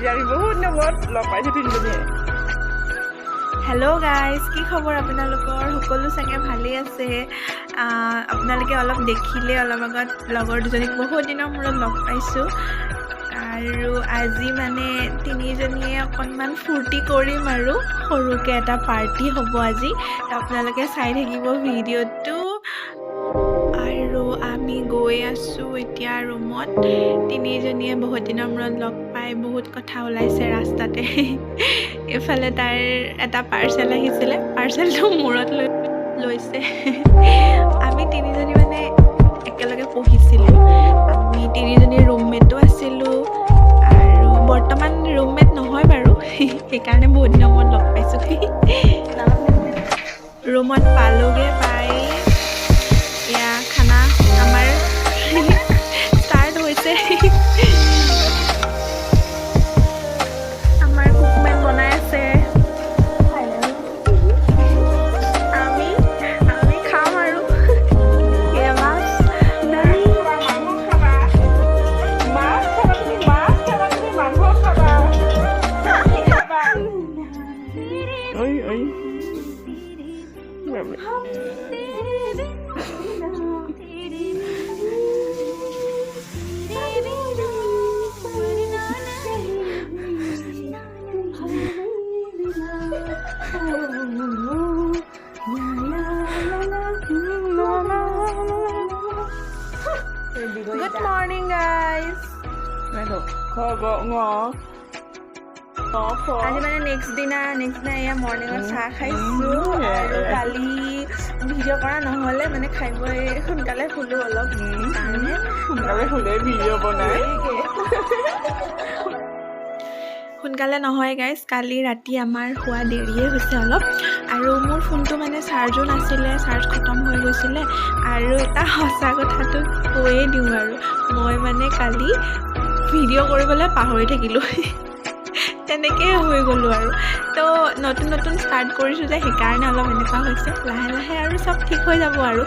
আজি আমি বহুত দিনত লগ পাইছোঁ তিনিজনীয়ে। হেল্ল' গাইজ, কি খবৰ আপোনালোকৰ? সকলো চাগে ভালেই আছে। আপোনালোকে অলপ দেখিলে অলপ আগত লগৰ দুজনীক বহুত দিনৰ মূৰত লগ পাইছোঁ আৰু আজি মানে তিনিজনীয়ে অকণমান ফূৰ্তি কৰিম আৰু সৰুকৈ এটা পাৰ্টি হ'ব আজি। তো আপোনালোকে চাই থাকিব ভিডিঅ'টো। আৰু আমি গৈ আছোঁ এতিয়া ৰুমত। তিনিজনীয়ে বহুত দিনৰ মূৰত লগ পাই বহুত কথা ওলাইছে ৰাস্তাতে। এইফালে তাইৰ এটা পাৰ্চেল আহিছিলে, পাৰ্চেলটো মূৰত লৈছে। আমি তিনিজনী মানে একেলগে পঢ়িছিলোঁ। আমি তিনিজনী ৰুমমেটো আছিলোঁ আৰু বৰ্তমান ৰুমমেট নহয় বাৰু, সেইকাৰণে বহুত দিনৰ মূৰত লগ পাইছোঁ। ৰুমত পালোগৈ, পাই এয়া খানা আমাৰ ষ্টাৰ্ট হৈছে। আমাৰ কুকমেন বনাই আছে। আমি খাম আৰু এয়া মাছ, দালি। Good morning guys. আজি মানে নেক্সট দিনা এয়া মৰ্ণিঙত চাহ খাইছোঁ আৰু কালি ভিডিঅ' কৰা নহ'লে মানে খাই বৈ সোনকালে শুলোঁ অলপ। সোনকালে শুলে ভিডিঅ' বনাই সোনকালে নহয় গাইজ, কালি ৰাতি আমাৰ শুৱা দেৰিয়ে হৈছে অলপ। আৰু মোৰ ফোনটো মানে চাৰ্জো নাছিলে, চাৰ্জ খতম হৈ গৈছিলে। আৰু এটা সঁচা কথাটো কৈয়ে দিওঁ আৰু, মই মানে কালি ভিডিঅ' কৰিবলৈ পাহৰি থাকিলোঁ। তেনেকৈ হৈ গ'লোঁ আৰু। তো নতুন ষ্টাৰ্ট কৰিছোঁ যে সেইকাৰণে অলপ এনেকুৱা হৈছে। লাহে লাহে আৰু চব ঠিক হৈ যাব আৰু।